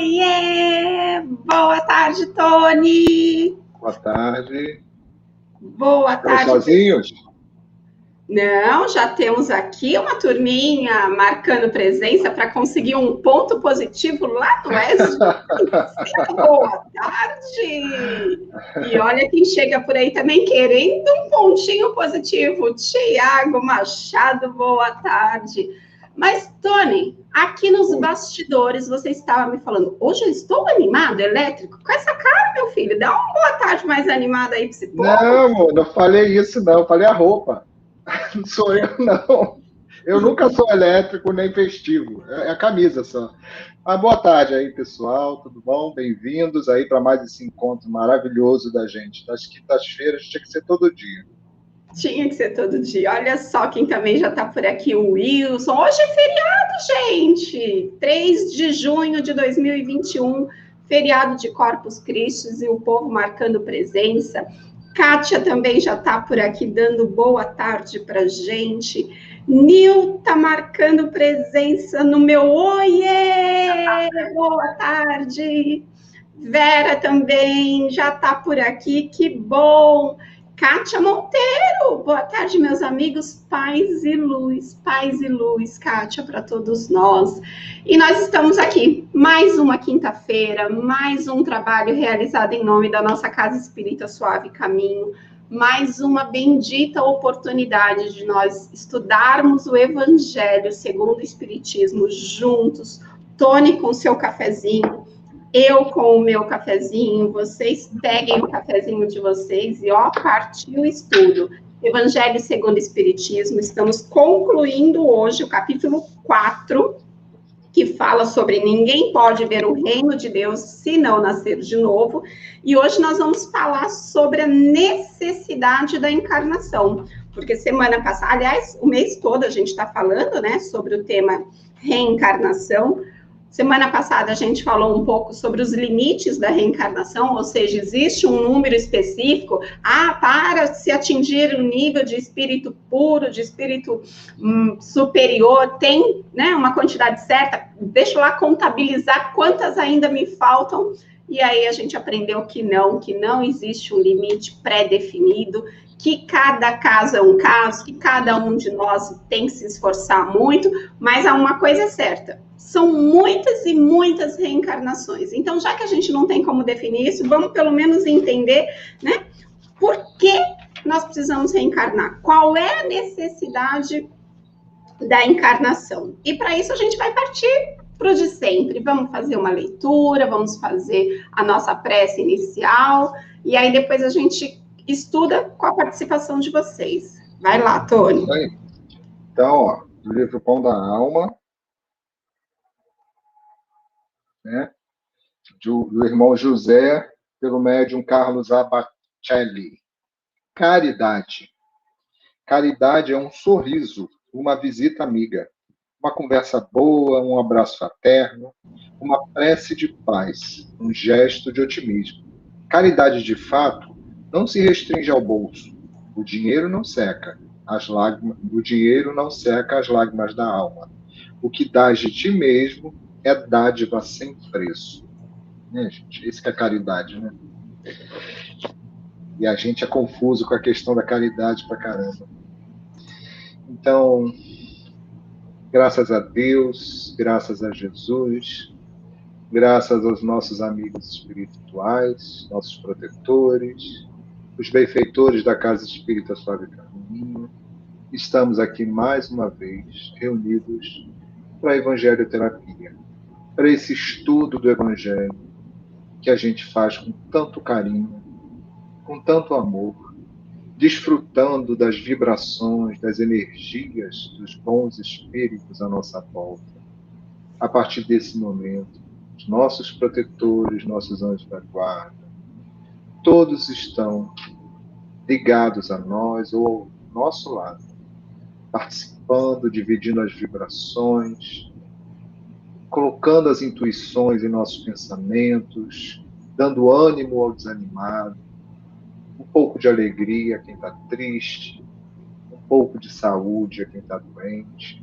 Oiê! Boa tarde, Tony! Boa tarde. Boa Estamos tarde. sozinhos? Não, já temos aqui uma turminha marcando presença para conseguir um ponto positivo lá no ESG. Boa tarde! E olha quem chega por aí também querendo um pontinho positivo. Tiago Machado, boa tarde. Mas, Tony, aqui nos bastidores você estava me falando, hoje eu estou animado, elétrico? Com essa cara, meu filho, dá uma boa tarde mais animada aí para esse povo. Não, amor, não falei isso, não. Eu falei a roupa. Não sou eu, não. Eu nunca sou elétrico nem festivo. É a camisa só. Mas boa tarde aí, pessoal. Tudo bom? Bem-vindos aí para mais esse encontro maravilhoso da gente. Das quintas-feiras tinha que ser todo dia. Tinha que ser todo dia. Olha só quem também já está por aqui, o Wilson. Hoje é feriado, gente! 3 de junho de 2021, feriado de Corpus Christi e o povo marcando presença. Kátia também já está por aqui dando boa tarde para gente. Nil está marcando presença no meu oiê! Boa tarde! Vera também já está por aqui, que bom! Kátia Monteiro, boa tarde, meus amigos, paz e luz, Kátia, para todos nós. E nós estamos aqui, mais uma quinta-feira, mais um trabalho realizado em nome da nossa Casa Espírita Suave Caminho, mais uma bendita oportunidade de nós estudarmos o Evangelho segundo o Espiritismo juntos, Tony com seu cafezinho, eu com o meu cafezinho, vocês peguem o cafezinho de vocês e ó, partiu o estudo. Evangelho segundo o Espiritismo, estamos concluindo hoje o capítulo 4, que fala sobre ninguém pode ver o reino de Deus se não nascer de novo. E hoje nós vamos falar sobre a necessidade da encarnação. Porque semana passada, aliás, o mês todo a gente está falando, né, sobre o tema reencarnação. Semana passada a gente falou um pouco sobre os limites da reencarnação, ou seja, existe um número específico, para se atingir um nível de espírito puro, de espírito superior, tem, né, uma quantidade certa, deixa eu lá contabilizar quantas ainda me faltam, e aí a gente aprendeu que não existe um limite pré-definido, que cada caso é um caso, que cada um de nós tem que se esforçar muito, mas há uma coisa certa, são muitas e muitas reencarnações. Então, já que a gente não tem como definir isso, vamos pelo menos entender, né, por que nós precisamos reencarnar? Qual é a necessidade da encarnação? E para isso a gente vai partir para o de sempre. Vamos fazer uma leitura, vamos fazer a nossa prece inicial, e aí depois a gente estuda com a participação de vocês. Vai lá, Tony. Isso aí. Então, ó, do livro Pão da Alma, né, do irmão José, pelo médium Carlos Abacelli. Caridade. Caridade é um sorriso, uma visita amiga, uma conversa boa, um abraço fraterno, uma prece de paz, um gesto de otimismo. Caridade, de fato, não se restringe ao bolso. O dinheiro não seca as lágrimas, o dinheiro não seca as lágrimas da alma. O que dás de ti mesmo é dádiva sem preço. Né, gente? Isso que é caridade, né? E a gente é confuso com a questão da caridade pra caramba. Então, graças a Deus, graças a Jesus, graças aos nossos amigos espirituais, nossos protetores, os benfeitores da Casa Espírita Suave Caminho, estamos aqui mais uma vez reunidos para a Evangelioterapia, para esse estudo do Evangelho que a gente faz com tanto carinho, com tanto amor, desfrutando das vibrações, das energias dos bons espíritos à nossa volta. A partir desse momento, os nossos protetores, nossos anjos da guarda, todos estão ligados a nós ou ao nosso lado, participando, dividindo as vibrações, colocando as intuições em nossos pensamentos, dando ânimo ao desanimado, um pouco de alegria a quem está triste, um pouco de saúde a quem está doente,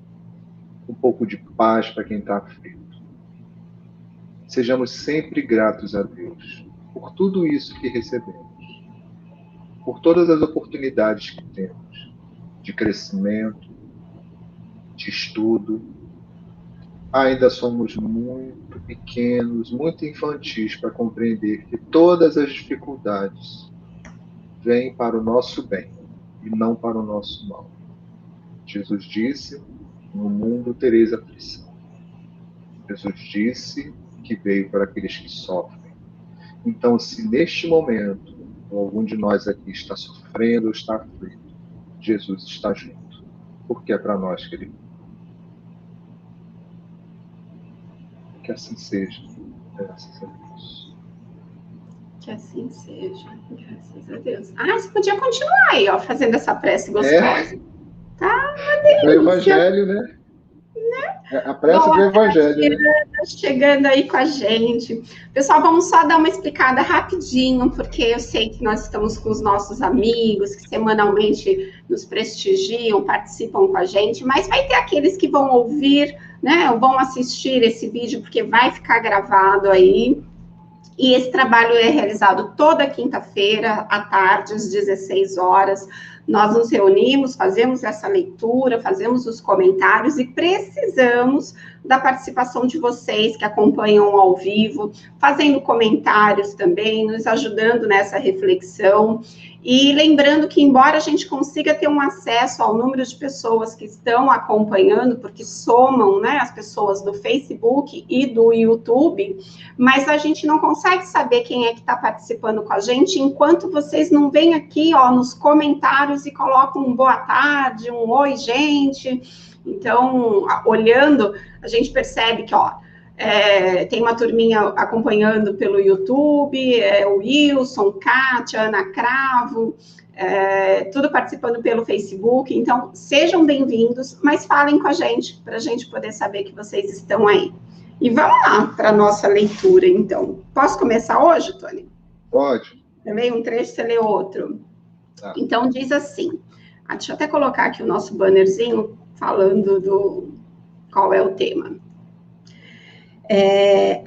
um pouco de paz para quem está aflito. Sejamos sempre gratos a Deus por tudo isso que recebemos, por todas as oportunidades que temos de crescimento, de estudo. Ainda somos muito pequenos, muito infantis para compreender que todas as dificuldades vêm para o nosso bem e não para o nosso mal. Jesus disse: no mundo tereis aflição. Jesus disse que veio para aqueles que sofrem. Então, se neste momento algum de nós aqui está sofrendo ou está aflito, Jesus está junto, porque é para nós que ele veio. Que assim seja, graças a Deus. Que assim seja, graças a Deus. Você podia continuar aí, ó, fazendo essa prece gostosa. Tá uma delícia. O Evangelho, né? A prece do Evangelho, chegando aí com a gente. Pessoal, vamos só dar uma explicada rapidinho, porque eu sei que nós estamos com os nossos amigos, que semanalmente nos prestigiam, participam com a gente, mas vai ter aqueles que vão ouvir, né, vão assistir esse vídeo, porque vai ficar gravado aí. E esse trabalho é realizado toda quinta-feira, à tarde, às 16 horas. Nós nos reunimos, fazemos essa leitura, fazemos os comentários e precisamos da participação de vocês que acompanham ao vivo, fazendo comentários também, nos ajudando nessa reflexão. E lembrando que, embora a gente consiga ter um acesso ao número de pessoas que estão acompanhando, porque somam, né, as pessoas do Facebook e do YouTube, mas a gente não consegue saber quem é que está participando com a gente enquanto vocês não vêm aqui, ó, nos comentários e colocam um boa tarde, um oi, gente. Então, olhando, a gente percebe que, ó, tem uma turminha acompanhando pelo YouTube, o Wilson, Kátia, Ana Cravo, tudo participando pelo Facebook. Então, sejam bem-vindos, mas falem com a gente, para a gente poder saber que vocês estão aí. E vamos lá para a nossa leitura, então. Posso começar hoje, Tony? Pode. Eu leio um trecho, você lê outro. Tá. Então, diz assim, deixa eu até colocar aqui o nosso bannerzinho, falando do qual é o tema.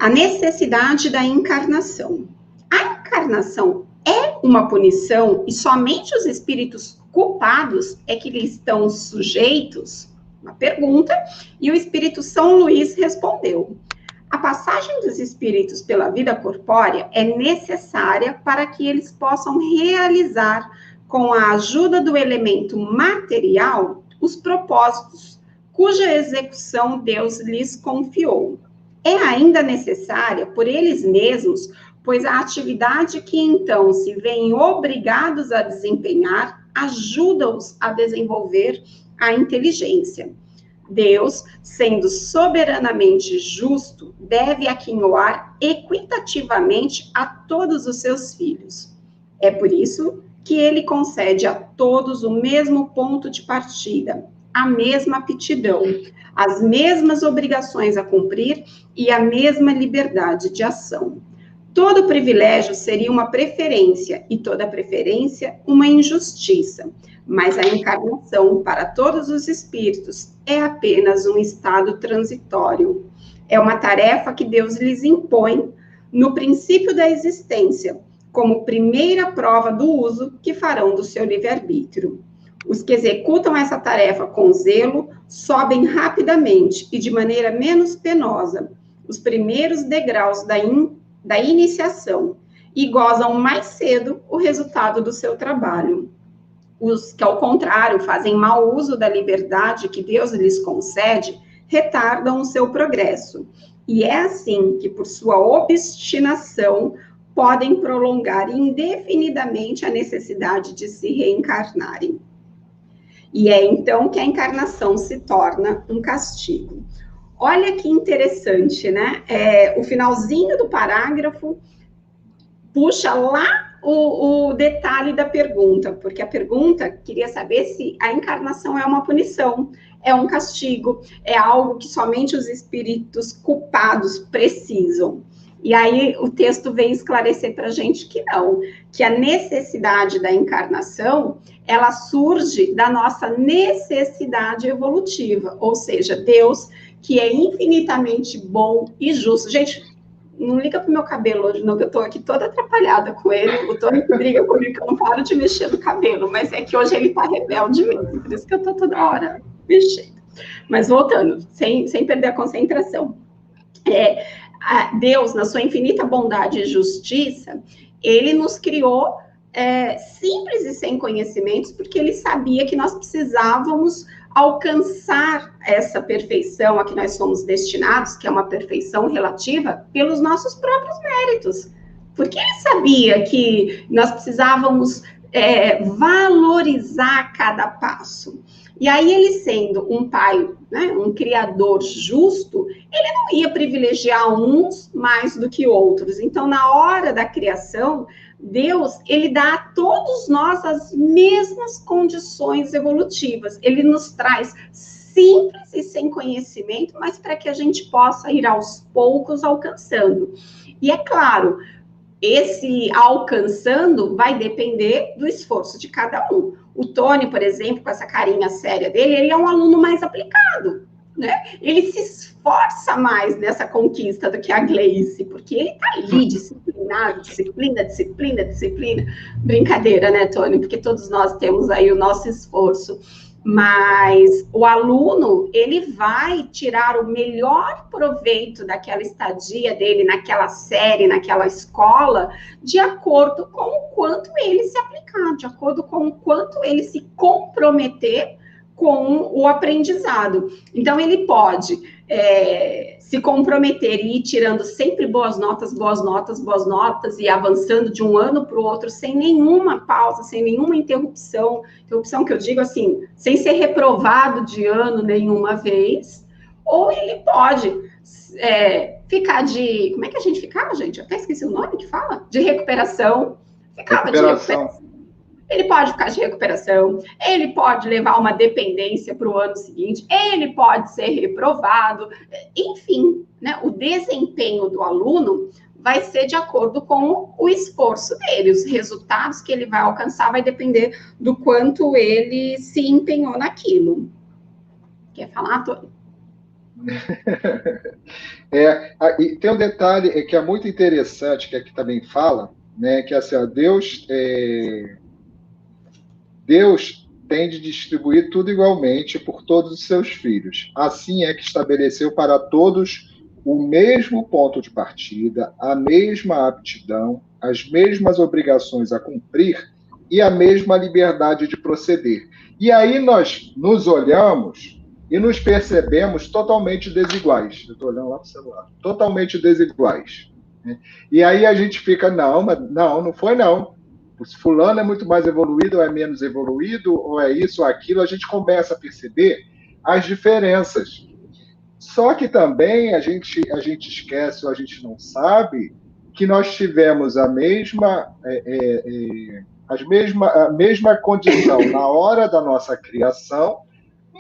A necessidade da encarnação. A encarnação é uma punição e somente os espíritos culpados é que lhe estão sujeitos? Uma pergunta, e o espírito São Luís respondeu: a passagem dos espíritos pela vida corpórea é necessária para que eles possam realizar, com a ajuda do elemento material, os propósitos cuja execução Deus lhes confiou. É ainda necessária por eles mesmos, pois a atividade que então se veem obrigados a desempenhar ajuda-os a desenvolver a inteligência. Deus, sendo soberanamente justo, deve aquinhoar equitativamente a todos os seus filhos. É por isso que ele concede a todos o mesmo ponto de partida, a mesma aptidão, as mesmas obrigações a cumprir e a mesma liberdade de ação. Todo privilégio seria uma preferência e toda preferência uma injustiça, mas a encarnação para todos os espíritos é apenas um estado transitório. É uma tarefa que Deus lhes impõe no princípio da existência, como primeira prova do uso que farão do seu livre-arbítrio. Os que executam essa tarefa com zelo sobem rapidamente e de maneira menos penosa os primeiros degraus da iniciação e gozam mais cedo o resultado do seu trabalho. Os que, ao contrário, fazem mau uso da liberdade que Deus lhes concede, retardam o seu progresso. E é assim que, por sua obstinação, podem prolongar indefinidamente a necessidade de se reencarnarem. E é então que a encarnação se torna um castigo. Olha que interessante, né? O finalzinho do parágrafo puxa lá o detalhe da pergunta, porque a pergunta queria saber se a encarnação é uma punição, é um castigo, é algo que somente os espíritos culpados precisam. E aí o texto vem esclarecer para a gente que não, que a necessidade da encarnação, ela surge da nossa necessidade evolutiva, ou seja, Deus, que é infinitamente bom e justo. Gente, não liga pro meu cabelo hoje, não, que eu tô aqui toda atrapalhada com ele. O Tony briga comigo que eu não paro de mexer no cabelo, mas é que hoje ele tá rebelde mesmo, por isso que eu tô toda hora mexendo. Mas voltando, sem perder a concentração. Deus, na sua infinita bondade e justiça, ele nos criou simples e sem conhecimentos, porque ele sabia que nós precisávamos alcançar essa perfeição a que nós somos destinados, que é uma perfeição relativa, pelos nossos próprios méritos. Porque ele sabia que nós precisávamos valorizar cada passo. E aí, ele sendo um pai, né, um criador justo, ele não ia privilegiar uns mais do que outros. Então, na hora da criação, Deus, ele dá a todos nós as mesmas condições evolutivas. Ele nos traz simples e sem conhecimento, mas para que a gente possa ir aos poucos alcançando. E é claro, esse alcançando vai depender do esforço de cada um. O Tony, por exemplo, com essa carinha séria dele, ele é um aluno mais aplicado, né? Ele se esforça mais nessa conquista do que a Gleice, porque ele tá ali disciplinado, disciplina. Brincadeira, né, Tony? Porque todos nós temos aí o nosso esforço. Mas o aluno, ele vai tirar o melhor proveito daquela estadia dele, naquela série, naquela escola, de acordo com o quanto ele se aplicar, de acordo com o quanto ele se comprometer com o aprendizado. Então, ele pode se comprometer e ir tirando sempre boas notas, e avançando de um ano para o outro, sem nenhuma pausa, sem nenhuma interrupção que eu digo assim, sem ser reprovado de ano nenhuma vez, ou ele pode ficar de... Como é que a gente ficava, gente? Eu até esqueci o nome que fala. De recuperação. Ele pode ficar de recuperação, ele pode levar uma dependência para o ano seguinte, ele pode ser reprovado, enfim, né? O desempenho do aluno vai ser de acordo com o esforço dele, os resultados que ele vai alcançar vai depender do quanto ele se empenhou naquilo. Quer falar, Tony? E tem um detalhe que é muito interessante, que aqui também fala, né, que assim, ó, Deus tem de distribuir tudo igualmente por todos os seus filhos. Assim é que estabeleceu para todos o mesmo ponto de partida, a mesma aptidão, as mesmas obrigações a cumprir e a mesma liberdade de proceder. E aí nós nos olhamos e nos percebemos totalmente desiguais. Eu estou olhando lá para o celular. Totalmente desiguais. E aí a gente fica, não foi não. Se fulano é muito mais evoluído ou é menos evoluído, ou é isso ou aquilo, a gente começa a perceber as diferenças. Só que também a gente esquece ou a gente não sabe que nós tivemos a mesma condição na hora da nossa criação,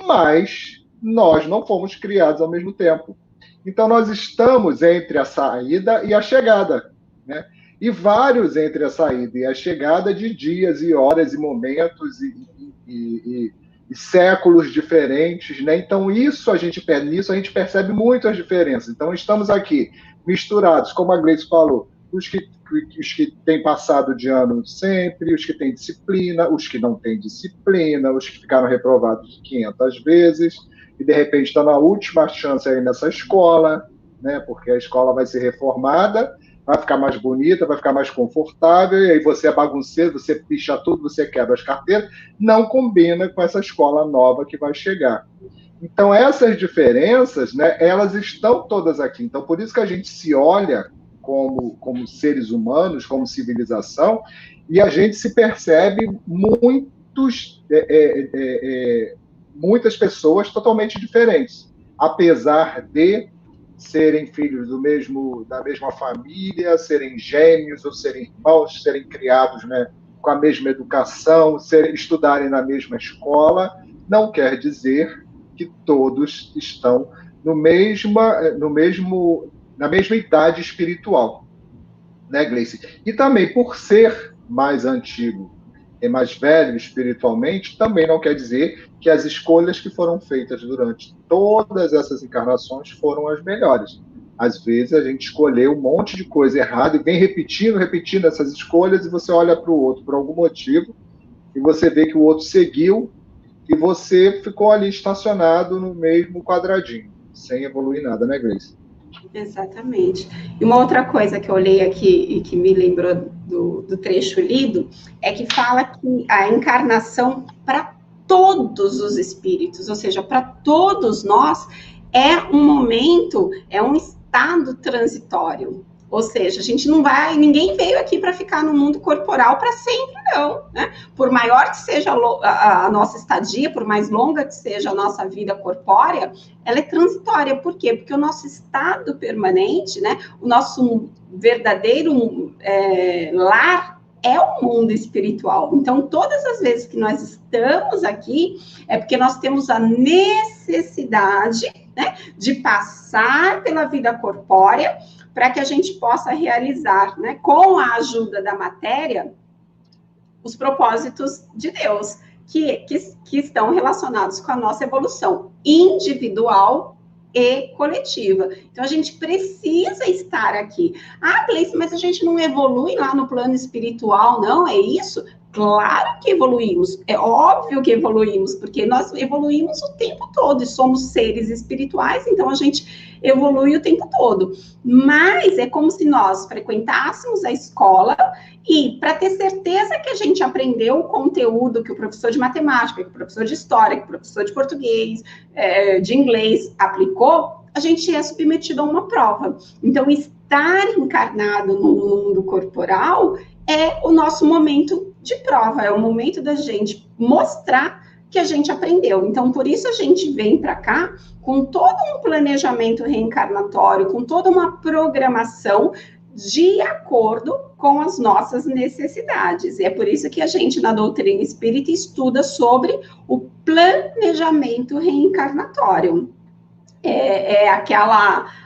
mas nós não fomos criados ao mesmo tempo. Então, nós estamos entre a saída e a chegada, né? E vários entre a saída e a chegada de dias e horas e momentos e séculos diferentes, né? Então, nisso a gente percebe muito as diferenças. Então, estamos aqui misturados, como a Gleice falou, os que têm passado de ano sempre, os que têm disciplina, os que não têm disciplina, os que ficaram reprovados 500 vezes, e de repente está na última chance aí nessa escola, né? Porque a escola vai ser reformada, vai ficar mais bonita, vai ficar mais confortável, e aí você é bagunceiro, você picha tudo, você quebra as carteiras, não combina com essa escola nova que vai chegar. Então, essas diferenças, né, elas estão todas aqui. Então, por isso que a gente se olha como seres humanos, como civilização, e a gente se percebe muitas pessoas totalmente diferentes, apesar de serem filhos da mesma família, serem gêmeos ou serem irmãos, serem criados, né, com a mesma educação, estudarem na mesma escola, não quer dizer que todos estão na mesma idade espiritual, né, Gleice? E também, por ser mais antigo e mais velho espiritualmente, também não quer dizer que as escolhas que foram feitas durante todas essas encarnações foram as melhores. Às vezes a gente escolheu um monte de coisa errada e vem repetindo essas escolhas, e você olha para o outro por algum motivo, e você vê que o outro seguiu, e você ficou ali estacionado no mesmo quadradinho, sem evoluir nada, né, Grace? Exatamente. E uma outra coisa que eu olhei aqui e que me lembrou do trecho lido é que fala que a encarnação para todos os espíritos, ou seja, para todos nós, é um momento, é um estado transitório. Ou seja, a gente não vai, ninguém veio aqui para ficar no mundo corporal para sempre, não, né? Por maior que seja a nossa estadia, por mais longa que seja a nossa vida corpórea, ela é transitória. Por quê? Porque o nosso estado permanente, né? O nosso verdadeiro lar é o mundo espiritual. Então, todas as vezes que nós estamos aqui, é porque nós temos a necessidade, né, de passar pela vida corpórea para que a gente possa realizar, né, com a ajuda da matéria, os propósitos de Deus, que estão relacionados com a nossa evolução individual e coletiva. Então, a gente precisa estar aqui. Ah, Gleice, mas a gente não evolui lá no plano espiritual, não? É isso? Claro que evoluímos, é óbvio que evoluímos, porque nós evoluímos o tempo todo e somos seres espirituais, então a gente evolui o tempo todo. Mas é como se nós frequentássemos a escola e, para ter certeza que a gente aprendeu o conteúdo que o professor de matemática, que o professor de história, que o professor de português, de inglês aplicou, a gente é submetido a uma prova. Então, estar encarnado no mundo corporal é o nosso momento de prova, é o momento da gente mostrar que a gente aprendeu. Então, por isso a gente vem para cá com todo um planejamento reencarnatório, com toda uma programação de acordo com as nossas necessidades. E é por isso que a gente, na doutrina espírita, estuda sobre o planejamento reencarnatório.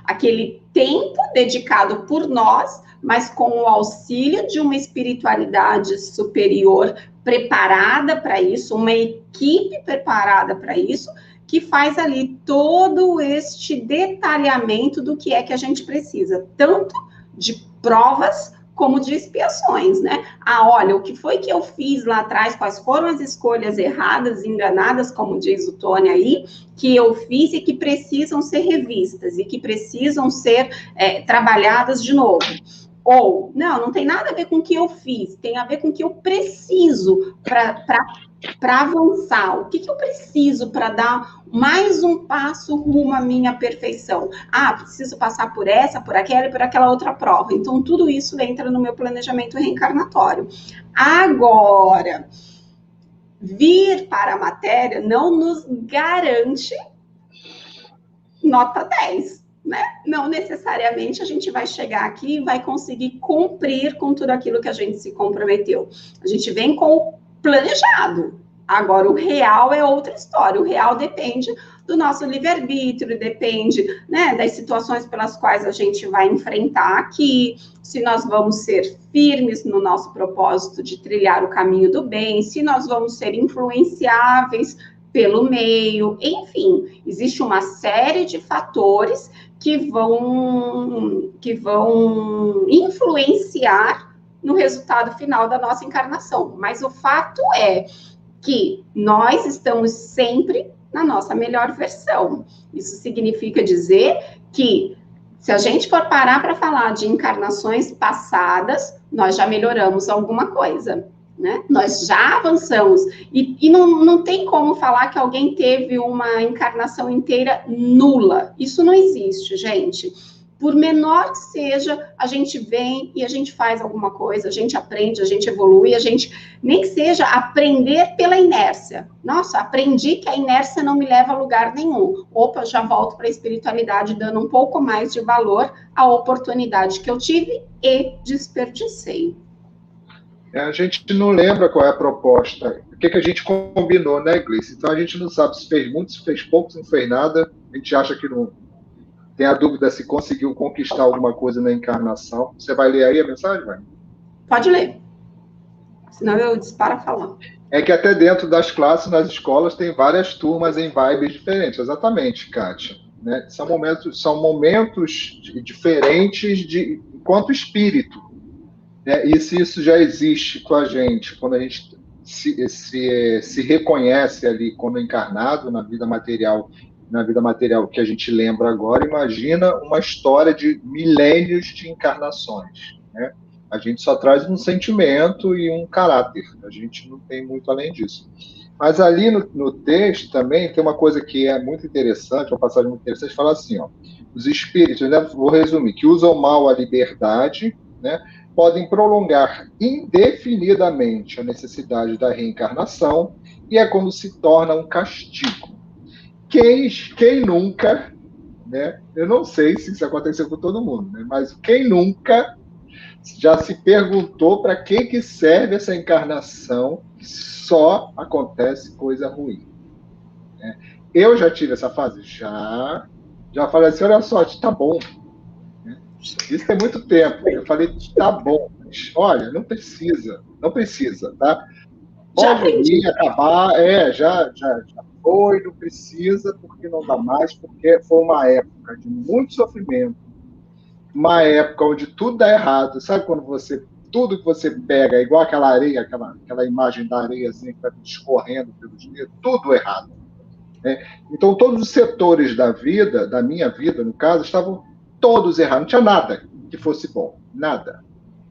Aquele tempo dedicado por nós, mas com o auxílio de uma espiritualidade superior preparada para isso, uma equipe preparada para isso, que faz ali todo este detalhamento do que é que a gente precisa, tanto de provas como de expiações, né? Ah, olha, o que foi que eu fiz lá atrás, quais foram as escolhas erradas, enganadas, como diz o Tony aí, que eu fiz e que precisam ser revistas, e que precisam ser trabalhadas de novo. Ou, não tem nada a ver com o que eu fiz, tem a ver com o que eu preciso para avançar. O que eu preciso para dar mais um passo rumo à minha perfeição? Ah, preciso passar por essa, por aquela e por aquela outra prova. Então, tudo isso entra no meu planejamento reencarnatório. Agora, vir para a matéria não nos garante nota 10. Né? Não necessariamente a gente vai chegar aqui e vai conseguir cumprir com tudo aquilo que a gente se comprometeu. A gente vem com o planejado. Agora, o real é outra história. O real depende do nosso livre-arbítrio, depende, né, das situações pelas quais a gente vai enfrentar aqui, se nós vamos ser firmes no nosso propósito de trilhar o caminho do bem, se nós vamos ser influenciáveis pelo meio, enfim, existe uma série de fatores que vão influenciar no resultado final da nossa encarnação. Mas o fato é que nós estamos sempre na nossa melhor versão. Isso significa dizer que, se a gente for parar para falar de encarnações passadas, nós já melhoramos alguma coisa. Né? Nós já avançamos, e não tem como falar que alguém teve uma encarnação inteira nula. Isso não existe, gente. Por menor que seja, a gente vem e a gente faz alguma coisa, a gente aprende, a gente evolui, a gente nem que seja aprender pela inércia. Nossa, aprendi que a inércia não me leva a lugar nenhum. Opa, já volto para a espiritualidade, dando um pouco mais de valor à oportunidade que eu tive e desperdicei. A gente não lembra qual é a proposta, o que a gente combinou, né, Gleice? Então a gente não sabe se fez muito, se fez pouco, se não fez nada. A gente acha que não tem a dúvida se conseguiu conquistar alguma coisa na encarnação. Você vai ler aí a mensagem, vai? Pode ler. Senão eu disparo a falar. É que até dentro das classes, nas escolas, tem várias turmas em vibes diferentes. Exatamente, Kátia. né? São momentos diferentes enquanto espírito, né? E se isso já existe com a gente, quando a gente se reconhece ali como encarnado na vida material que a gente lembra agora, imagina uma história de milênios de encarnações, né? A gente só traz um sentimento e um caráter, a gente não tem muito além disso. Mas ali no texto também tem uma coisa que é muito interessante, uma passagem muito interessante, fala assim, ó, os espíritos, né, vou resumir, que usam mal a liberdade, né, podem prolongar indefinidamente a necessidade da reencarnação e é quando se torna um castigo. Quem nunca, né, eu não sei se isso aconteceu com todo mundo, né, mas quem nunca já se perguntou para que serve essa encarnação, só acontece coisa ruim, né? Eu já tive essa fase? Já falei assim, olha só, tá bom, né? Isso tem muito tempo, eu falei, tá bom, mas olha, não precisa, tá? Pode vir, acabar, já foi, não precisa, porque não dá mais, porque foi uma época de muito sofrimento, uma época onde tudo dá errado. Sabe quando tudo que você pega, igual aquela areia, aquela imagem da areia assim, que está escorrendo pelos dedos, tudo errado, né? Então, todos os setores da vida, da minha vida, no caso, estavam todos errados. Não tinha nada que fosse bom, nada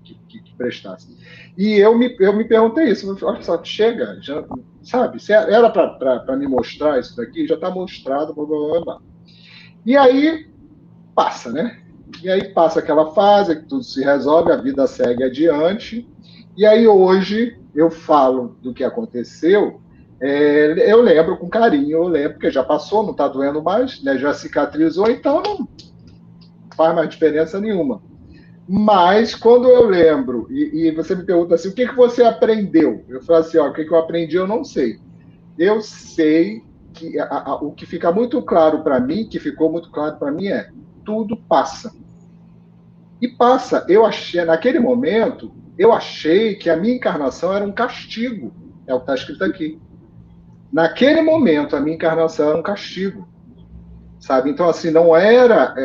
que prestasse. E eu me perguntei isso, olha só, chega, já, sabe, se era para me mostrar isso daqui, já está mostrado, blá, blá, blá. E aí passa, né? E aí passa aquela fase que tudo se resolve, a vida segue adiante. E aí hoje eu falo do que aconteceu, eu lembro com carinho, eu lembro, porque já passou, não está doendo mais, né? Já cicatrizou, então não faz mais diferença nenhuma. Mas quando eu lembro, e você me pergunta assim, o que você aprendeu? Eu falo assim, ó, o que eu aprendi eu não sei. Eu sei que o que fica muito claro para mim, que ficou muito claro para mim tudo passa. E passa. Naquele momento, eu achei que a minha encarnação era um castigo. É o que está escrito aqui. Naquele momento, a minha encarnação era um castigo. Sabe? Então, assim, não era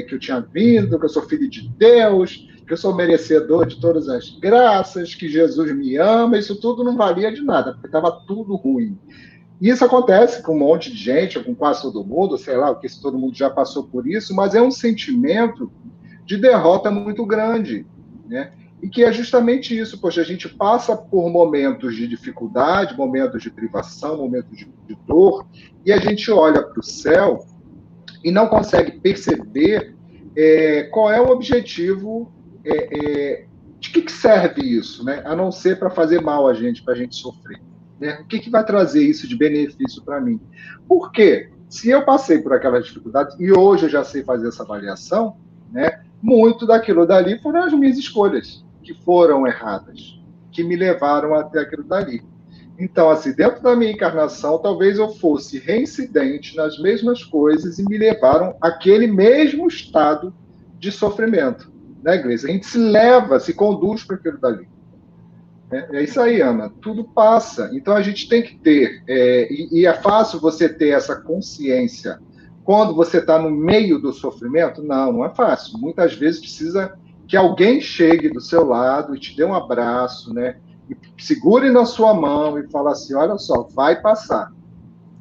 que eu tinha vindo, que eu sou filho de Deus, que eu sou merecedor de todas as graças, que Jesus me ama. Isso tudo não valia de nada, porque estava tudo ruim. E isso acontece com um monte de gente, ou com quase todo mundo, sei lá, se todo mundo já passou por isso, mas é um sentimento de derrota muito grande, né? E que é justamente isso, poxa, a gente passa por momentos de dificuldade, momentos de privação, momentos de dor, e a gente olha para o céu e não consegue perceber qual é o objetivo, de que serve isso, né? A não ser para fazer mal a gente, para a gente sofrer. Né? O que vai trazer isso de benefício para mim? Por quê? Se eu passei por aquelas dificuldades, e hoje eu já sei fazer essa avaliação, né? Muito daquilo dali foram as minhas escolhas, que foram erradas, que me levaram até aquilo dali. Então, assim, dentro da minha encarnação, talvez eu fosse reincidente nas mesmas coisas e me levaram àquele mesmo estado de sofrimento. Né, Gleice? A gente se conduz para aquilo dali. É isso aí, Ana. Tudo passa. Então, a gente tem que ter, e é fácil você ter essa consciência quando você está no meio do sofrimento? Não é fácil. Muitas vezes precisa que alguém chegue do seu lado e te dê um abraço, né? E segure na sua mão e fale assim, olha só, vai passar.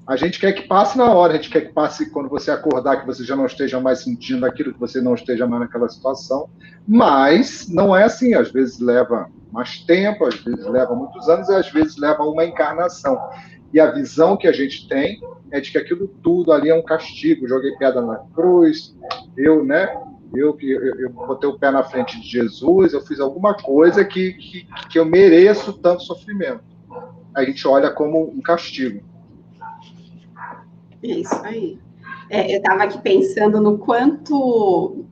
A gente quer que passe na hora, a gente quer que passe quando você acordar, que você já não esteja mais sentindo aquilo, que você não esteja mais naquela situação, mas não é assim, às vezes leva mais tempo, às vezes leva muitos anos, e às vezes leva uma encarnação. E a visão que a gente tem é de que aquilo tudo ali é um castigo, joguei pedra na cruz, eu botei o pé na frente de Jesus, eu fiz alguma coisa que eu mereço tanto sofrimento. A gente olha como um castigo. É isso aí. Eu estava aqui pensando no quanto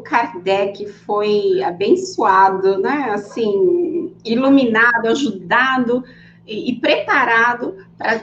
Kardec foi abençoado, né? Assim, iluminado, ajudado e preparado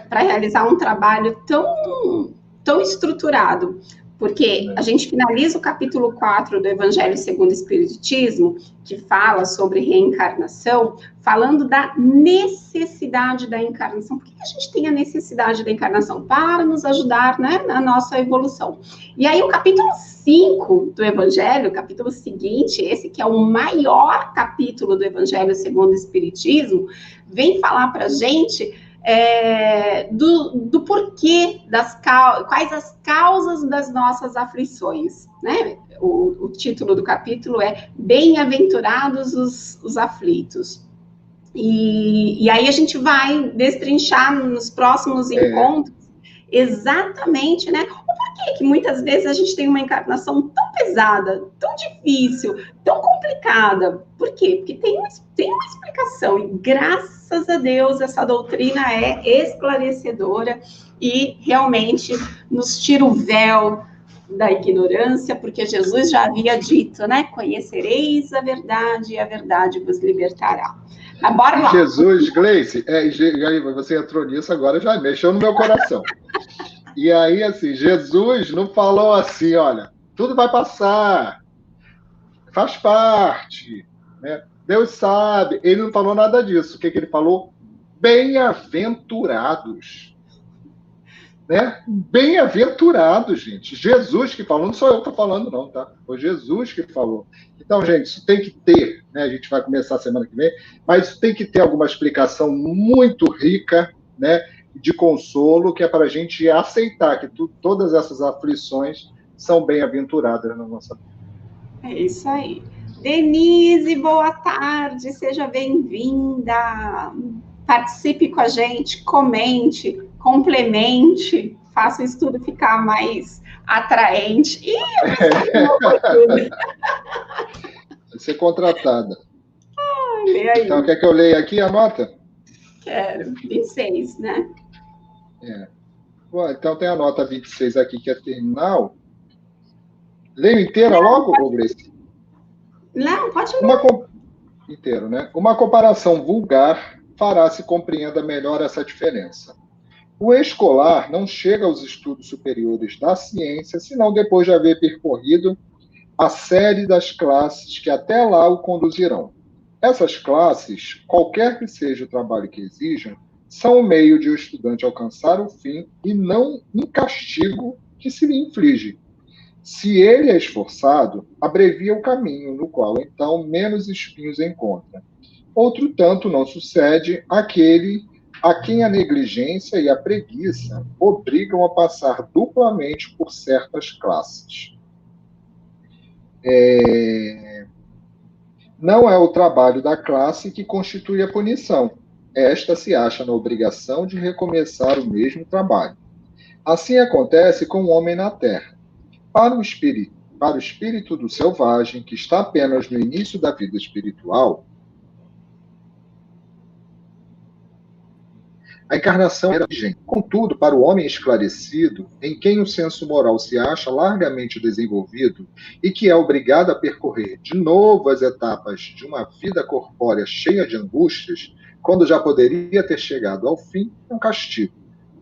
para realizar um trabalho tão estruturado. Porque a gente finaliza o capítulo 4 do Evangelho segundo o Espiritismo, que fala sobre reencarnação, falando da necessidade da encarnação. Por que a gente tem a necessidade da encarnação? Para nos ajudar, né, na nossa evolução. E aí o capítulo 5 do Evangelho, o capítulo seguinte, esse que é o maior capítulo do Evangelho segundo o Espiritismo, vem falar para a gente do porquê, quais as causas das nossas aflições, né? O título do capítulo é Bem-aventurados os aflitos. E aí a gente vai destrinchar nos próximos encontros exatamente, né? O porquê que muitas vezes a gente tem uma encarnação tão pesada, tão difícil, tão complicada. Por quê? Porque tem uma explicação, e graças a Deus essa doutrina é esclarecedora e realmente nos tira o véu da ignorância, porque Jesus já havia dito, né? Conhecereis a verdade e a verdade vos libertará. Mas bora lá. Jesus, Gleice, você entrou nisso agora, já mexeu no meu coração. E aí, assim, Jesus não falou assim, olha, tudo vai passar, faz parte, né? Deus sabe. Ele não falou nada disso. O que ele falou? Bem-aventurados. Né? Bem-aventurados, gente. Jesus que falou, não sou eu que estou falando, não, tá? Foi Jesus que falou. Então, gente, isso tem que ter, né? A gente vai começar a semana que vem, mas isso tem que ter alguma explicação muito rica, né? De consolo, que é para a gente aceitar que todas essas aflições são bem-aventuradas na nossa vida. É isso aí. Denise, boa tarde, seja bem-vinda. Participe com a gente, comente, complemente, faça o estudo ficar mais atraente. Vai ser contratada. Lê aí. Então, quer que eu leia aqui a nota? Quero. 26, né? Bom, então tem a nota 26 aqui, que é terminal. Leio inteira logo, Gleice? Não, pode ler. Inteiro, né? Uma comparação vulgar fará se compreenda melhor essa diferença. O escolar não chega aos estudos superiores da ciência senão depois de haver percorrido a série das classes que até lá o conduzirão. Essas classes, qualquer que seja o trabalho que exijam, são o meio de o estudante alcançar o fim e não um castigo que se lhe inflige. Se ele é esforçado, abrevia o caminho, no qual, então, menos espinhos encontra. Outro tanto não sucede aquele a quem a negligência e a preguiça obrigam a passar duplamente por certas classes. Não é o trabalho da classe que constitui a punição. Esta se acha na obrigação de recomeçar o mesmo trabalho. Assim acontece com o homem na terra. Para o espírito do selvagem, que está apenas no início da vida espiritual, a encarnação era vigente. Contudo, para o homem esclarecido, em quem o senso moral se acha largamente desenvolvido e que é obrigado a percorrer de novo as etapas de uma vida corpórea cheia de angústias, quando já poderia ter chegado ao fim, é um castigo,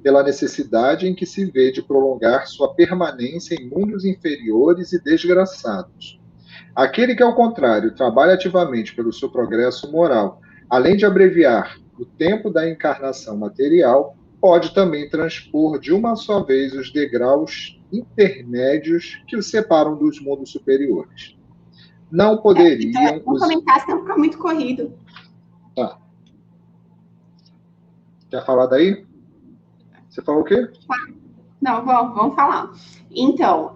pela necessidade em que se vê de prolongar sua permanência em mundos inferiores e desgraçados. Aquele que, ao contrário, trabalha ativamente pelo seu progresso moral, além de abreviar o tempo da encarnação material, pode também transpor de uma só vez os degraus intermédios que o separam dos mundos superiores. Não poderiam... Vou comentar, senão fica muito corrido. Tá. Quer falar daí? Você falou o quê? Não, vamos falar. Então,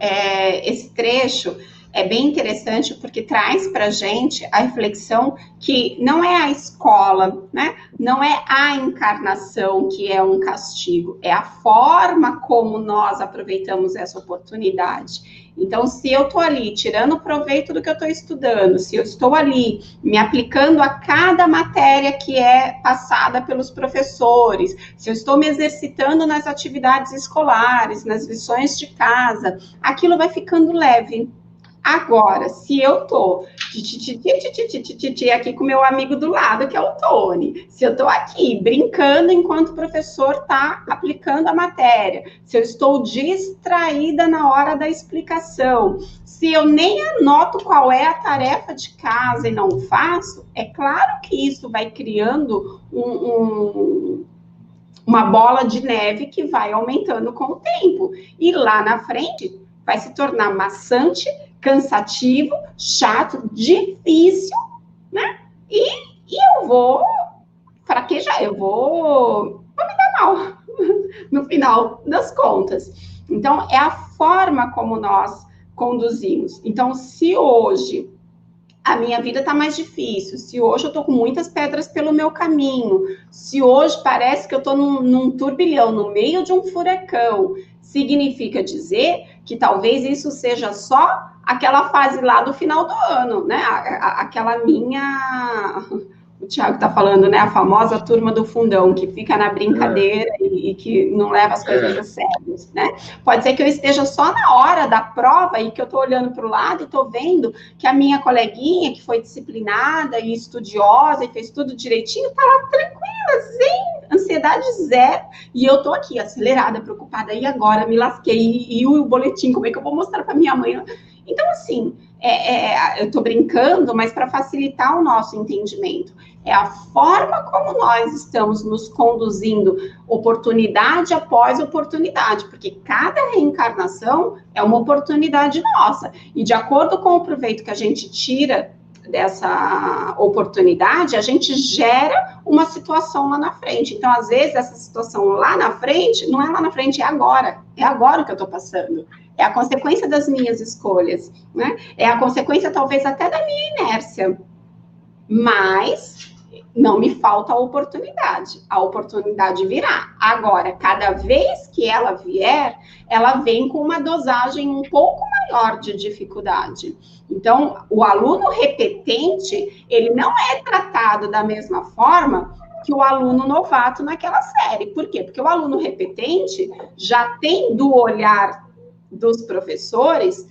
esse trecho é bem interessante porque traz para a gente a reflexão que não é a escola, né? Não é a encarnação que é um castigo, é a forma como nós aproveitamos essa oportunidade. Então, se eu estou ali tirando proveito do que eu estou estudando, se eu estou ali me aplicando a cada matéria que é passada pelos professores, se eu estou me exercitando nas atividades escolares, nas lições de casa, aquilo vai ficando leve. Agora, se eu tô aqui com meu amigo do lado, que é o Tony, se eu tô aqui brincando enquanto o professor tá aplicando a matéria, se eu estou distraída na hora da explicação, se eu nem anoto qual é a tarefa de casa e não faço, é claro que isso vai criando uma bola de neve que vai aumentando com o tempo. E lá na frente vai se tornar maçante, cansativo, chato, difícil, né? E eu vou fraquejar, eu vou me dar mal no final das contas. Então, é a forma como nós conduzimos. Então, se hoje a minha vida está mais difícil, se hoje eu estou com muitas pedras pelo meu caminho, se hoje parece que eu estou num turbilhão, no meio de um furacão, significa dizer que talvez isso seja só aquela fase lá do final do ano, né? Aquela minha... O Thiago está falando, né? A famosa turma do fundão, que fica na brincadeira e que não leva as coisas a sério, né? Pode ser que eu esteja só na hora da prova e que eu estou olhando para o lado e estou vendo que a minha coleguinha, que foi disciplinada e estudiosa e fez tudo direitinho, está lá tranquila, sem ansiedade zero. E eu estou aqui, acelerada, preocupada. E agora? Me lasquei. E o boletim, como é que eu vou mostrar para minha mãe? Então, assim, eu estou brincando, mas para facilitar o nosso entendimento. É a forma como nós estamos nos conduzindo oportunidade após oportunidade, porque cada reencarnação é uma oportunidade nossa. E de acordo com o proveito que a gente tira dessa oportunidade, a gente gera uma situação lá na frente. Então, às vezes, essa situação lá na frente, não é lá na frente, é agora. É agora que eu estou passando. É a consequência das minhas escolhas, né? É a consequência, talvez, até da minha inércia. Mas não me falta a oportunidade. A oportunidade virá. Agora, cada vez que ela vier, ela vem com uma dosagem um pouco maior de dificuldade. Então, o aluno repetente, ele não é tratado da mesma forma que o aluno novato naquela série. Por quê? Porque o aluno repetente já tem do olhar dos professores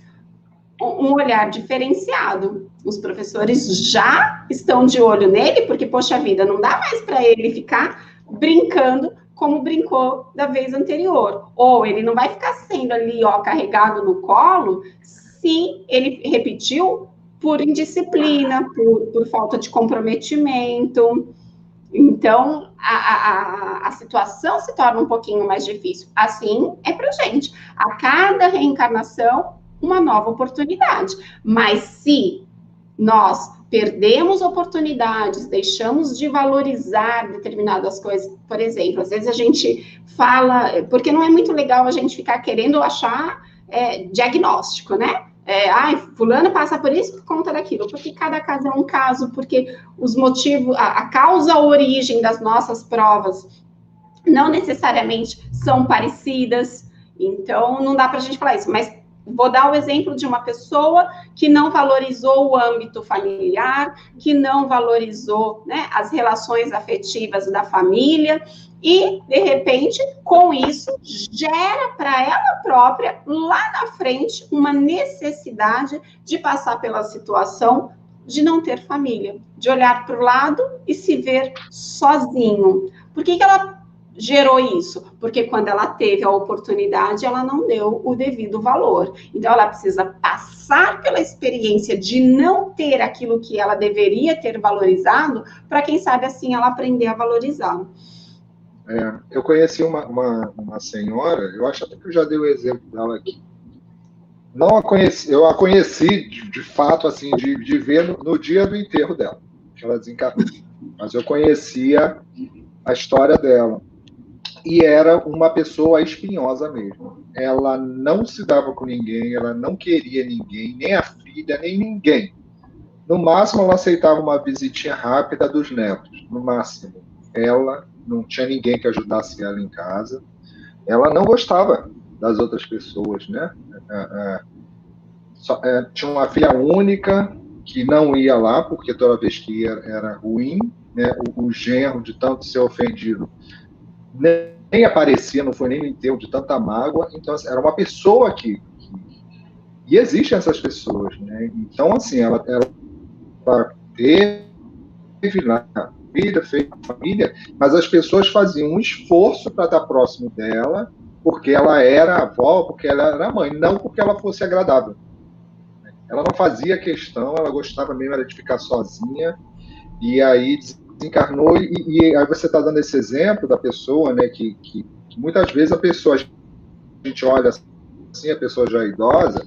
um olhar diferenciado. Os professores já estão de olho nele, porque, poxa vida, não dá mais para ele ficar brincando como brincou da vez anterior. Ou ele não vai ficar sendo ali, ó, carregado no colo, se ele repetiu por indisciplina, por falta de comprometimento. Então, a situação se torna um pouquinho mais difícil. Assim é para a gente. A cada reencarnação, uma nova oportunidade. Mas se nós perdemos oportunidades, deixamos de valorizar determinadas coisas, por exemplo, às vezes a gente fala, porque não é muito legal a gente ficar querendo achar diagnóstico, né? Fulano passa por isso por conta daquilo, porque cada caso é um caso, porque os motivos, a causa, a origem das nossas provas não necessariamente são parecidas, então não dá para a gente falar isso, mas vou dar o exemplo de uma pessoa que não valorizou o âmbito familiar, que não valorizou, né, as relações afetivas da família, e, de repente, com isso, gera para ela própria, lá na frente, uma necessidade de passar pela situação de não ter família, de olhar para o lado e se ver sozinho. Por que ela gerou isso? Porque quando ela teve a oportunidade, ela não deu o devido valor. Então, ela precisa passar pela experiência de não ter aquilo que ela deveria ter valorizado, para, quem sabe, assim, ela aprender a valorizar. Eu conheci uma senhora, eu acho até que eu já dei o exemplo dela aqui. Não a conheci, eu a conheci de fato, assim, de ver no dia do enterro dela, que ela desencarnou. Mas eu conhecia a história dela. E era uma pessoa espinhosa mesmo. Ela não se dava com ninguém, ela não queria ninguém, nem a filha, nem ninguém. No máximo, ela aceitava uma visitinha rápida dos netos. No máximo. Ela não tinha ninguém que ajudasse ela em casa. Ela não gostava das outras pessoas, né? Tinha uma filha única que não ia lá, porque toda vez que ia era ruim, né? O genro, de tanto ser ofendido, nem aparecia, não foi nem no enterro de tanta mágoa. Então, assim, era uma pessoa que... E existem essas pessoas, né? Então, assim, ela teve na vida, fez a família, mas as pessoas faziam um esforço para estar próximo dela, porque ela era avó, porque ela era mãe, não porque ela fosse agradável. Ela não fazia questão, ela gostava mesmo era de ficar sozinha, e aí desencarnou, e aí você está dando esse exemplo da pessoa, né, que muitas vezes a gente olha assim, a pessoa já é idosa,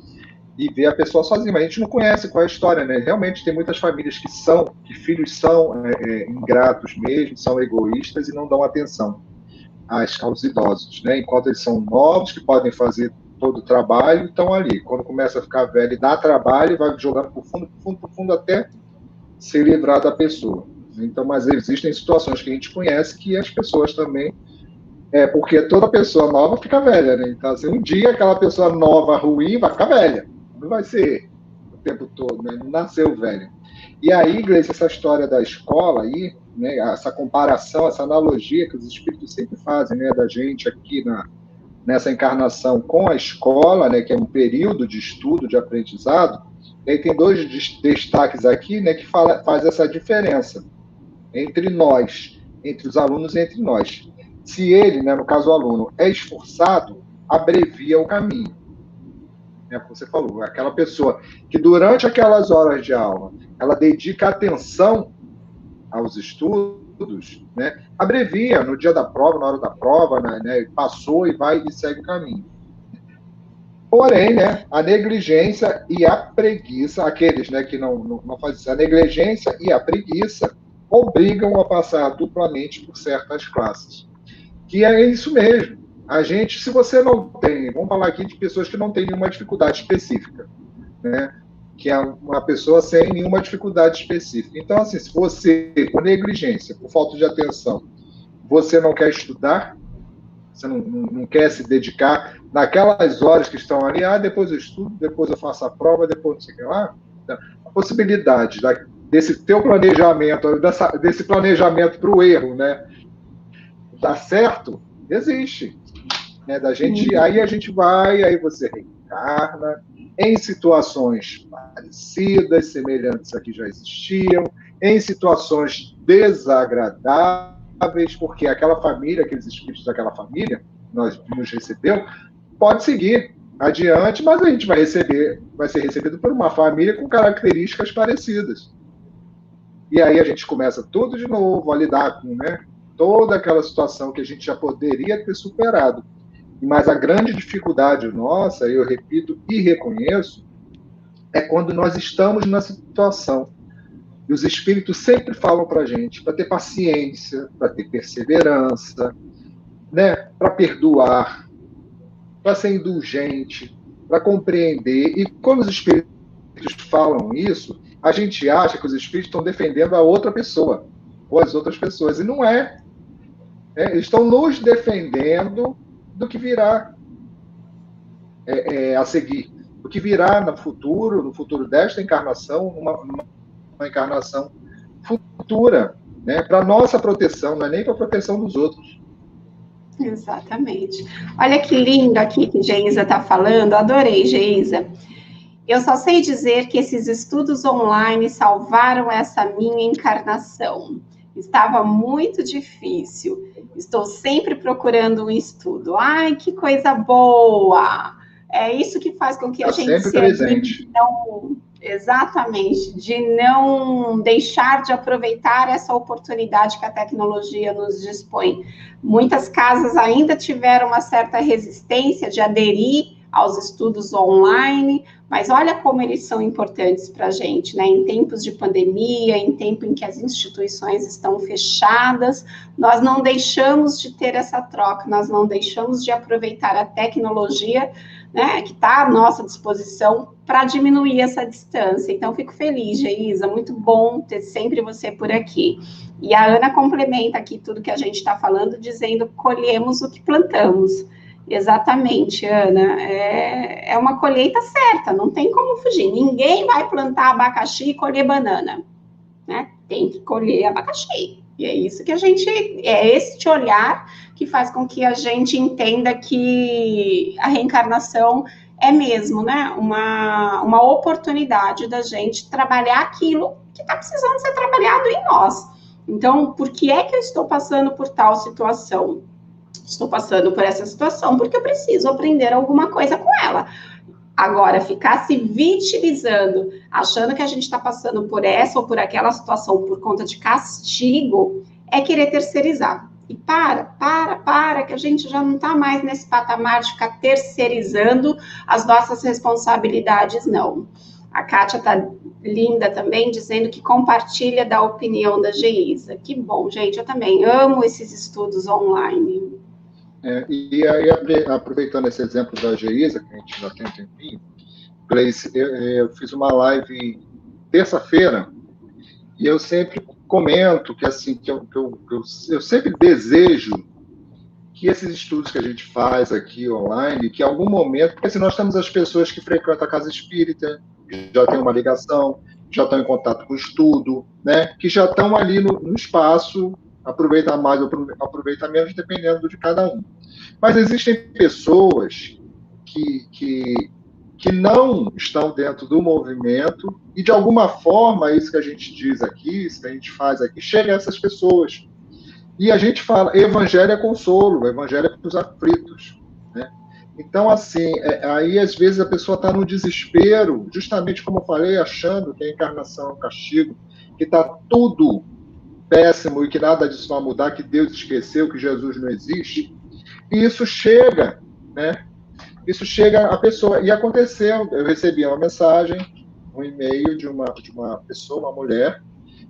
e vê a pessoa sozinha, mas a gente não conhece qual é a história, né? Realmente tem muitas famílias que filhos são ingratos mesmo, são egoístas e não dão atenção aos idosos, né? Enquanto eles são novos, que podem fazer todo o trabalho, estão ali. Quando começa a ficar velho e dá trabalho, vai jogando para o fundo, até se livrar da pessoa. Então, mas existem situações que a gente conhece que as pessoas também porque toda pessoa nova fica velha, né? Então, assim, um dia aquela pessoa nova, ruim, vai ficar velha. Não vai ser o tempo todo, né? Não nasceu velho. E aí, Gleice, essa história da escola aí, né? Essa comparação, essa analogia que os espíritos sempre fazem, né? Da gente aqui nessa encarnação com a escola, né? Que é um período de estudo, de aprendizado. E aí tem dois destaques aqui, né? Que faz essa diferença entre nós, entre os alunos e entre nós. Se ele, né, no caso o aluno, é esforçado, abrevia o caminho. Como você falou, aquela pessoa que durante aquelas horas de aula, ela dedica atenção aos estudos, né, abrevia no dia da prova, na hora da prova, né, passou e vai e segue o caminho. Porém, né, a negligência e a preguiça, aqueles, né, que não fazem isso, a negligência e a preguiça obrigam a passar duplamente por certas classes. Que é isso mesmo. A gente, se você não tem, vamos falar aqui de pessoas que não têm nenhuma dificuldade específica, né? Que é uma pessoa sem nenhuma dificuldade específica. Então, assim, se você, por negligência, por falta de atenção, você não quer estudar, você não quer se dedicar naquelas horas que estão ali, depois eu estudo, depois eu faço a prova, depois não sei o que lá, a possibilidade desse teu planejamento, desse planejamento para o erro, né? Dar certo, existe. Né? Aí a gente vai, aí você reencarna em situações parecidas, semelhantes a que já existiam, em situações desagradáveis, porque aquela família, aqueles espíritos daquela família, nos recebeu, pode seguir adiante, mas a gente vai ser recebido por uma família com características parecidas. E aí a gente começa tudo de novo a lidar com, né, toda aquela situação que a gente já poderia ter superado. Mas a grande dificuldade nossa, eu repito e reconheço, é quando nós estamos na situação. E os espíritos sempre falam para a gente, para ter paciência, para ter perseverança, né, para perdoar, para ser indulgente, para compreender. E quando os espíritos falam isso, a gente acha que os espíritos estão defendendo a outra pessoa, ou as outras pessoas, e não é. Eles estão nos defendendo do que virá a seguir, do que virá no futuro desta encarnação, uma encarnação futura, né, para nossa proteção, não é nem para a proteção dos outros. Exatamente. Olha que lindo aqui que Geisa está falando, adorei, Geisa. Eu só sei dizer que esses estudos online salvaram essa minha encarnação. Estava muito difícil. Estou sempre procurando um estudo. Ai, que coisa boa! É isso que faz com que a gente sempre presente. Exatamente, de não deixar de aproveitar essa oportunidade que a tecnologia nos dispõe. Muitas casas ainda tiveram uma certa resistência de aderir aos estudos online, mas olha como eles são importantes para a gente, né? Em tempos de pandemia, em tempo em que as instituições estão fechadas, nós não deixamos de ter essa troca, nós não deixamos de aproveitar a tecnologia, né, que está à nossa disposição para diminuir essa distância. Então, fico feliz, Geisa, muito bom ter sempre você por aqui. E a Ana complementa aqui tudo que a gente está falando, dizendo colhemos o que plantamos. Exatamente, Ana, é uma colheita certa, não tem como fugir. Ninguém vai plantar abacaxi e colher banana, né? Tem que colher abacaxi. E é isso que é este olhar que faz com que a gente entenda que a reencarnação é mesmo, né, uma oportunidade da gente trabalhar aquilo que está precisando ser trabalhado em nós. Então, por que é que eu estou passando por tal situação? Estou passando por essa situação porque eu preciso aprender alguma coisa com ela. Agora, ficar se vitimizando, achando que a gente está passando por essa ou por aquela situação por conta de castigo, é querer terceirizar. E para, que a gente já não está mais nesse patamar de ficar terceirizando as nossas responsabilidades, não. A Kátia está linda também, dizendo que compartilha da opinião da Geisa. Que bom, gente, eu também amo esses estudos online. E aí, aproveitando esse exemplo da Geisa, que a gente já tem um tempinho, Gleice, eu fiz uma live terça-feira, e eu sempre comento que, assim, que eu sempre desejo que esses estudos que a gente faz aqui online, que em algum momento, porque assim, nós temos as pessoas que frequentam a casa espírita, que já tem uma ligação, já estão em contato com o estudo, né, que já estão ali no espaço, aproveita mais ou aproveita menos, dependendo de cada um. Mas existem pessoas que não estão dentro do movimento e, de alguma forma, isso que a gente diz aqui, isso que a gente faz aqui, chega a essas pessoas. E a gente fala, evangelho é consolo, evangelho é para os aflitos, né? Então, assim, aí às vezes a pessoa está no desespero, justamente como eu falei, achando que a encarnação é um castigo, que está tudo péssimo e que nada disso vai mudar, que Deus esqueceu, que Jesus não existe. E isso chega, né? Isso chega à pessoa. E aconteceu, eu recebi uma mensagem, um e-mail de uma pessoa, uma mulher,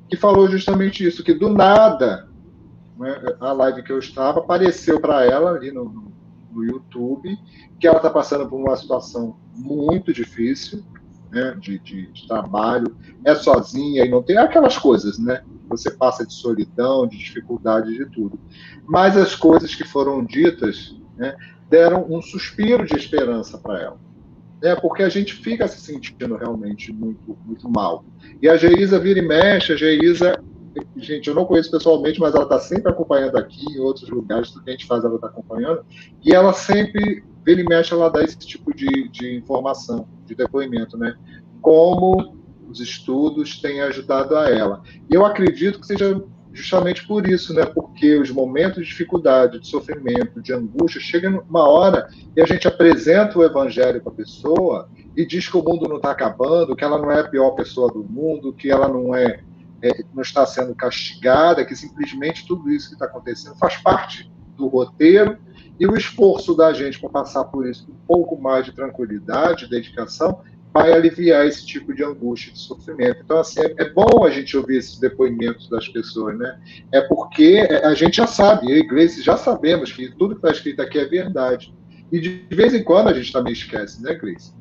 que falou justamente isso, que do nada, né, a live que eu estava, apareceu para ela ali no YouTube, que ela está passando por uma situação muito difícil, né, de trabalho, é sozinha e não tem aquelas coisas, né? Você passa de solidão, de dificuldade, de tudo. Mas as coisas que foram ditas, né, deram um suspiro de esperança para ela. Né? Porque a gente fica se sentindo realmente muito, muito mal. E a Geisa vira e mexe, a Geisa, gente, eu não conheço pessoalmente, mas ela está sempre acompanhando aqui, em outros lugares, tudo que a gente faz ela está acompanhando, e ela sempre, vira e mexe, ela dá esse tipo de informação, de depoimento, né? Como os estudos têm ajudado a ela. E eu acredito que seja justamente por isso, né? Porque os momentos de dificuldade, de sofrimento, de angústia, chegam uma hora e a gente apresenta o evangelho para a pessoa e diz que o mundo não está acabando, que ela não é a pior pessoa do mundo, que ela não está sendo castigada, que simplesmente tudo isso que está acontecendo faz parte do roteiro, e o esforço da gente para passar por isso com um pouco mais de tranquilidade, dedicação, vai aliviar esse tipo de angústia, de sofrimento. Então, assim, é bom a gente ouvir esses depoimentos das pessoas, né? É porque a gente já sabe, eu e Gleice já sabemos que tudo que está escrito aqui é verdade. E de vez em quando a gente também esquece, né, Gleice?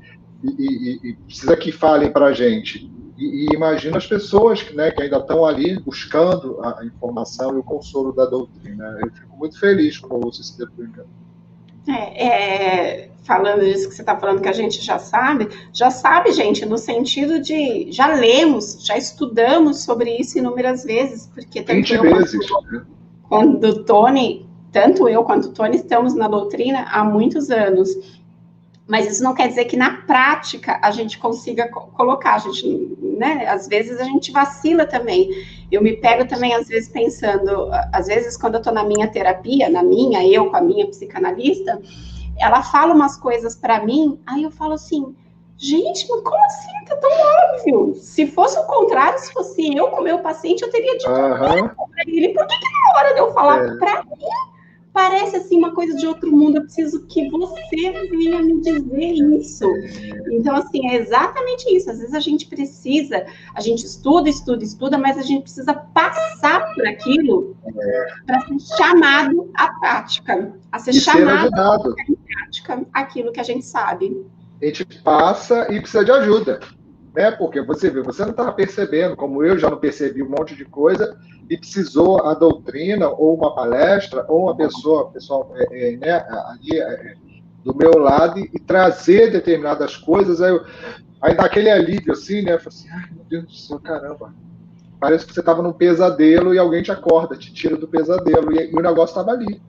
E precisa que falem para a gente. E imagina as pessoas que ainda estão ali buscando a informação e o consolo da doutrina. Eu fico muito feliz quando ouço esse depoimento. Falando disso que você está falando, que a gente já sabe, gente, no sentido de já lemos, já estudamos sobre isso inúmeras vezes, porque tanto 20 vezes. Tanto eu quanto o Tony estamos na doutrina há muitos anos. Mas isso não quer dizer que na prática a gente consiga colocar, a gente, né? Às vezes a gente vacila também. Eu me pego também, às vezes, pensando, às vezes, quando eu estou na minha terapia, eu com a minha psicanalista, ela fala umas coisas para mim, aí eu falo assim, gente, mas como assim? Tá tão óbvio. Se fosse o contrário, se fosse eu com o meu paciente, eu teria dito para ele, por que na hora de eu falar para mim, parece assim uma coisa de outro mundo, eu preciso que você venha me dizer isso. Então, assim, é exatamente isso. Às vezes a gente estuda, mas a gente precisa passar por aquilo para ser chamado à prática, a ser chamado a colocar em prática aquilo que a gente sabe. A gente passa e precisa de ajuda, né? Porque você não estava percebendo, como eu já não percebi um monte de coisa, e precisou a doutrina, ou uma palestra, ou uma pessoa ali do meu lado, e trazer determinadas coisas, aí dá aquele alívio assim, né? Eu falo assim, ai, meu Deus do céu, caramba, parece que você estava num pesadelo e alguém te acorda, te tira do pesadelo, e o negócio estava ali.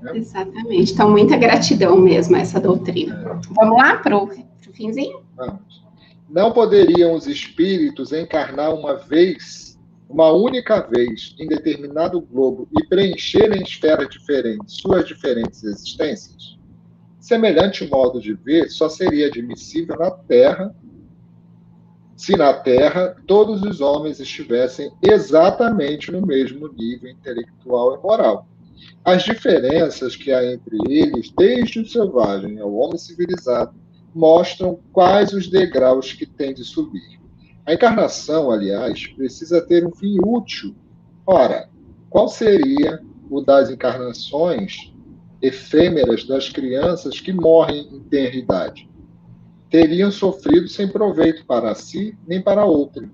Né? Exatamente. Então, muita gratidão mesmo a essa doutrina. Vamos lá para o finzinho? Vamos. Não poderiam os espíritos encarnar uma única vez, em determinado globo e preencher em esferas diferentes suas diferentes existências? Semelhante modo de ver só seria admissível na Terra, se na Terra todos os homens estivessem exatamente no mesmo nível intelectual e moral. As diferenças que há entre eles, desde o selvagem ao homem civilizado, mostram quais os degraus que tem de subir. A encarnação, aliás, precisa ter um fim útil. Ora, qual seria o das encarnações efêmeras das crianças que morrem em tenra idade? Teriam sofrido sem proveito para si nem para outro.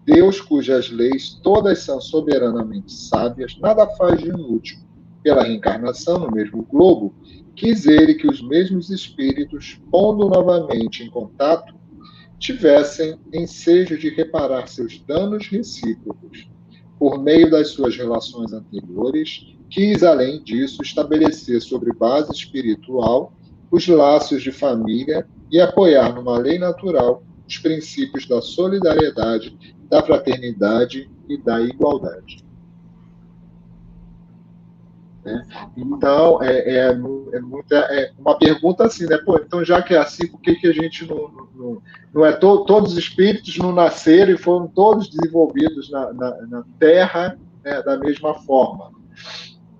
Deus, cujas leis todas são soberanamente sábias, nada faz de inútil. Pela reencarnação no mesmo globo, quis ele que os mesmos espíritos, pondo novamente em contato, tivessem ensejo de reparar seus danos recíprocos. Por meio das suas relações anteriores, quis, além disso, estabelecer sobre base espiritual os laços de família e apoiar numa lei natural os princípios da solidariedade, da fraternidade e da igualdade. Então, é uma pergunta assim, né? Pô, então, já que é assim, por que a gente não é todos os espíritos não nasceram e foram todos desenvolvidos na Terra, né, da mesma forma?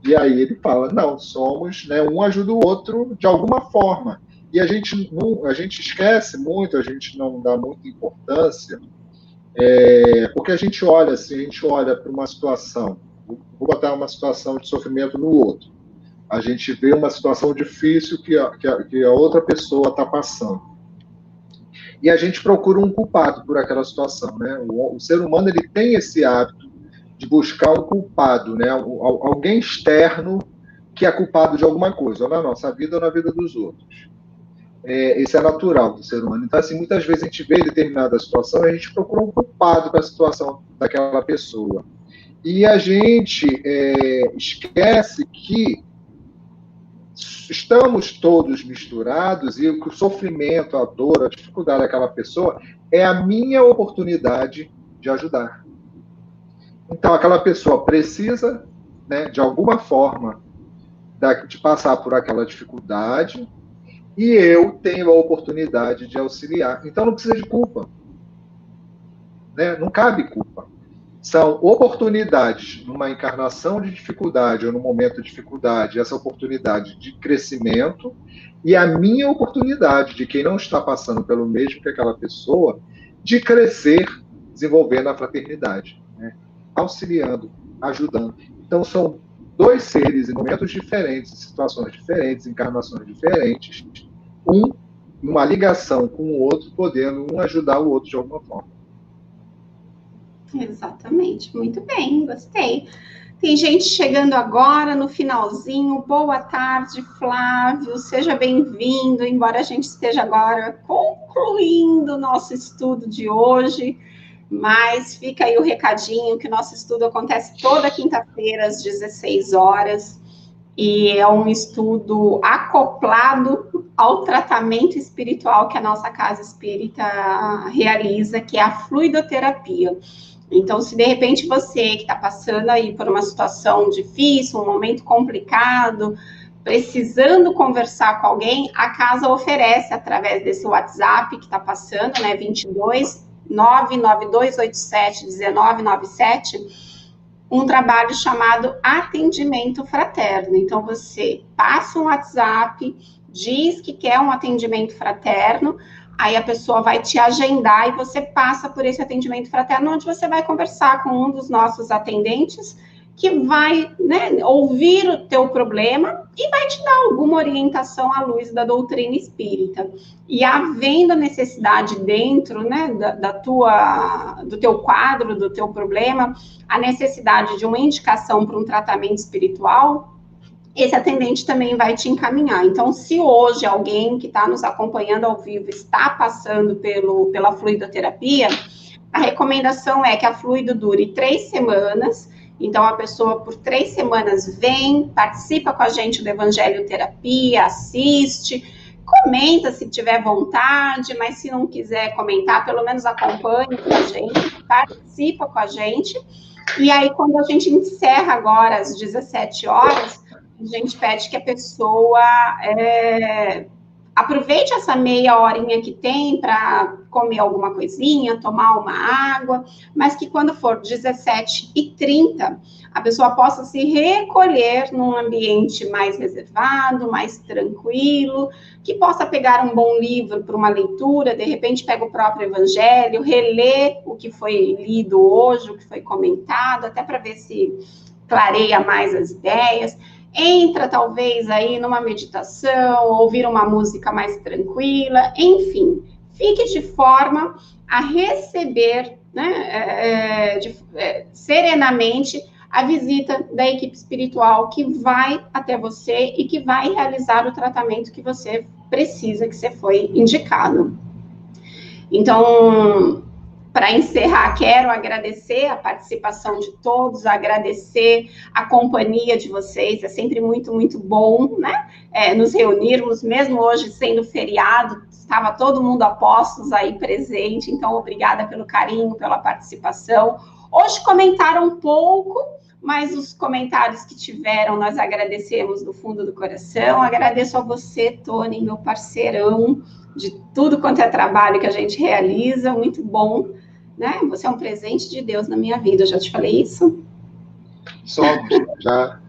E aí ele fala, não, somos, né, um ajuda o outro de alguma forma. E a gente esquece muito, a gente não dá muita importância, porque a gente olha para uma situação, vou botar uma situação de sofrimento no outro. A gente vê uma situação difícil que a outra pessoa está passando. E a gente procura um culpado por aquela situação, né? O ser humano ele tem esse hábito de buscar um culpado, né? Alguém externo que é culpado de alguma coisa, ou na nossa vida ou na vida dos outros. Isso é natural do ser humano. Então, assim, muitas vezes a gente vê determinada situação e a gente procura um culpado para a situação daquela pessoa. E a gente esquece que estamos todos misturados e o sofrimento, a dor, a dificuldade daquela pessoa é a minha oportunidade de ajudar. Então, aquela pessoa precisa, né, de alguma forma, de passar por aquela dificuldade e eu tenho a oportunidade de auxiliar. Então, não precisa de culpa. Né? Não cabe culpa. São oportunidades numa encarnação de dificuldade ou num momento de dificuldade, essa oportunidade de crescimento e a minha oportunidade de quem não está passando pelo mesmo que aquela pessoa, de crescer, desenvolvendo a fraternidade, né? Auxiliando, ajudando. Então, são dois seres em momentos diferentes, situações diferentes, encarnações diferentes, uma ligação com o outro, podendo um ajudar o outro de alguma forma. Exatamente, muito bem, gostei. Tem gente chegando agora no finalzinho. Boa tarde, Flávio, seja bem-vindo, embora a gente esteja agora concluindo o nosso estudo de hoje, mas fica aí o recadinho que o nosso estudo acontece toda quinta-feira às 16 horas, e é um estudo acoplado ao tratamento espiritual que a nossa Casa Espírita realiza, que é a fluidoterapia. Então, se de repente você que está passando aí por uma situação difícil, um momento complicado, precisando conversar com alguém, a casa oferece, através desse WhatsApp que está passando, né, 22 99287 1997, um trabalho chamado atendimento fraterno. Então, você passa um WhatsApp, diz que quer um atendimento fraterno, aí a pessoa vai te agendar e você passa por esse atendimento fraterno, onde você vai conversar com um dos nossos atendentes, que vai, né, ouvir o teu problema e vai te dar alguma orientação à luz da doutrina espírita. E havendo necessidade dentro, né, do teu quadro, do teu problema, a necessidade de uma indicação para um tratamento espiritual, esse atendente também vai te encaminhar. Então, se hoje alguém que está nos acompanhando ao vivo está passando pela fluidoterapia, a recomendação é que a fluido dure 3 semanas, Então, a pessoa, por 3 semanas, vem, participa com a gente do Evangelho Terapia, assiste, comenta se tiver vontade, mas se não quiser comentar, pelo menos acompanhe com a gente, participa com a gente. E aí, quando a gente encerra agora, às 17 horas, a gente pede que a pessoa aproveite essa meia horinha que tem para comer alguma coisinha, tomar uma água, mas que quando for 17h30, a pessoa possa se recolher num ambiente mais reservado, mais tranquilo, que possa pegar um bom livro para uma leitura, de repente pega o próprio Evangelho, relê o que foi lido hoje, o que foi comentado, até para ver se clareia mais as ideias. Entra, talvez, aí numa meditação, ouvir uma música mais tranquila, enfim, fique de forma a receber, né, serenamente a visita da equipe espiritual que vai até você e que vai realizar o tratamento que você precisa, que você foi indicado. Então, para encerrar, quero agradecer a participação de todos, agradecer a companhia de vocês, é sempre muito, muito bom, né, nos reunirmos, mesmo hoje sendo feriado, estava todo mundo a postos aí presente, então obrigada pelo carinho, pela participação. Hoje comentaram um pouco, mas os comentários que tiveram, nós agradecemos do fundo do coração, agradeço a você, Tony, meu parceirão, de tudo quanto é trabalho que a gente realiza, muito bom, né? Você é um presente de Deus na minha vida, eu já te falei isso? Somos, já.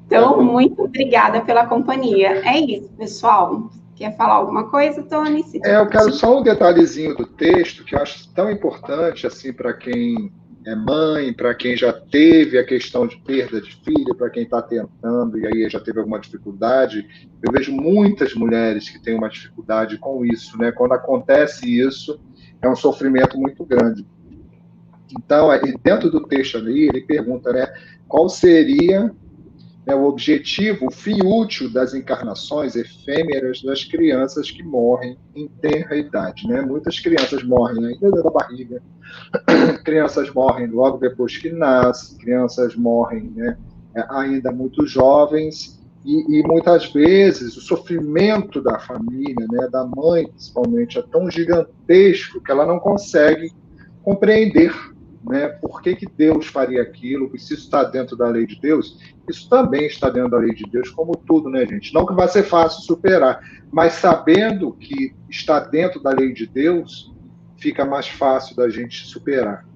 Então, muito obrigada pela companhia. É isso, pessoal. Quer falar alguma coisa, Tony? Eu quero só um detalhezinho do texto que eu acho tão importante assim para quem é mãe, para quem já teve a questão de perda de filho, para quem está tentando e aí já teve alguma dificuldade. Eu vejo muitas mulheres que têm uma dificuldade com isso, né? Quando acontece isso, é um sofrimento muito grande. Então, dentro do texto ali, ele pergunta, né, qual seria o objetivo, o fim útil das encarnações efêmeras das crianças que morrem em tenra idade, né? Muitas crianças morrem ainda dentro da barriga, crianças morrem logo depois que nascem, crianças morrem, né, ainda muito jovens, e muitas vezes o sofrimento da família, né, da mãe principalmente, é tão gigantesco que ela não consegue compreender, né, por que Deus faria aquilo, se isso está dentro da lei de Deus. Isso também está dentro da lei de Deus, como tudo, né, gente? Não que vai ser fácil superar, mas sabendo que está dentro da lei de Deus, fica mais fácil da gente superar.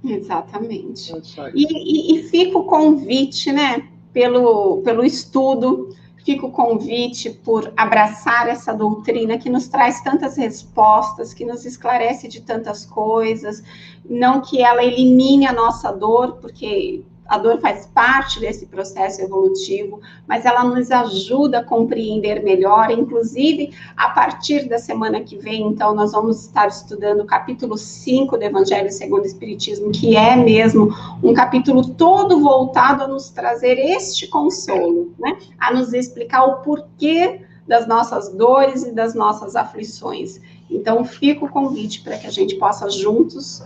Exatamente. E fica o convite, né, pelo estudo, fica o convite por abraçar essa doutrina que nos traz tantas respostas, que nos esclarece de tantas coisas, não que ela elimine a nossa dor, porque a dor faz parte desse processo evolutivo, mas ela nos ajuda a compreender melhor, inclusive a partir da semana que vem, então, nós vamos estar estudando o capítulo 5 do Evangelho segundo o Espiritismo, que é mesmo um capítulo todo voltado a nos trazer este consolo, né? A nos explicar o porquê das nossas dores e das nossas aflições. Então, fica o convite para que a gente possa juntos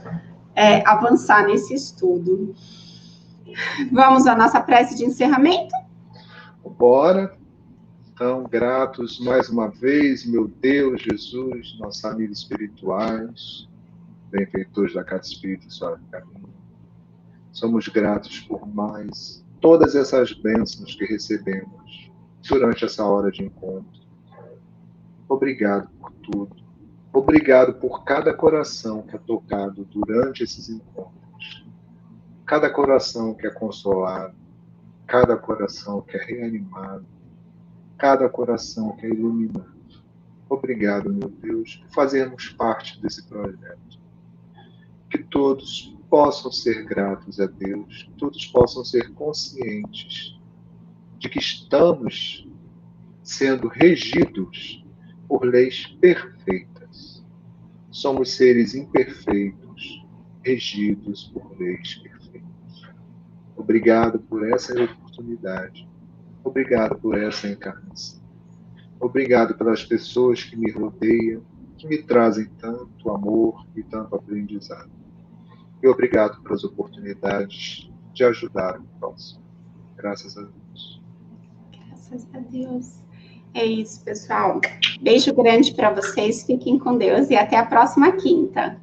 avançar nesse estudo. Vamos à nossa prece de encerramento? Bora. Então, gratos mais uma vez, meu Deus, Jesus, nossos amigos espirituais, benfeitores da Casa Espírita e Suave Caminho. Somos gratos por mais todas essas bênçãos que recebemos durante essa hora de encontro. Obrigado por tudo. Obrigado por cada coração que é tocado durante esses encontros. Cada coração que é consolado, cada coração que é reanimado, cada coração que é iluminado. Obrigado, meu Deus, por fazermos parte desse projeto. Que todos possam ser gratos a Deus, que todos possam ser conscientes de que estamos sendo regidos por leis perfeitas. Somos seres imperfeitos, regidos por leis perfeitas. Obrigado por essa oportunidade. Obrigado por essa encarnação. Obrigado pelas pessoas que me rodeiam, que me trazem tanto amor e tanto aprendizado. E obrigado pelas oportunidades de ajudar o próximo. Graças a Deus. Graças a Deus. É isso, pessoal. Beijo grande para vocês. Fiquem com Deus e até a próxima quinta.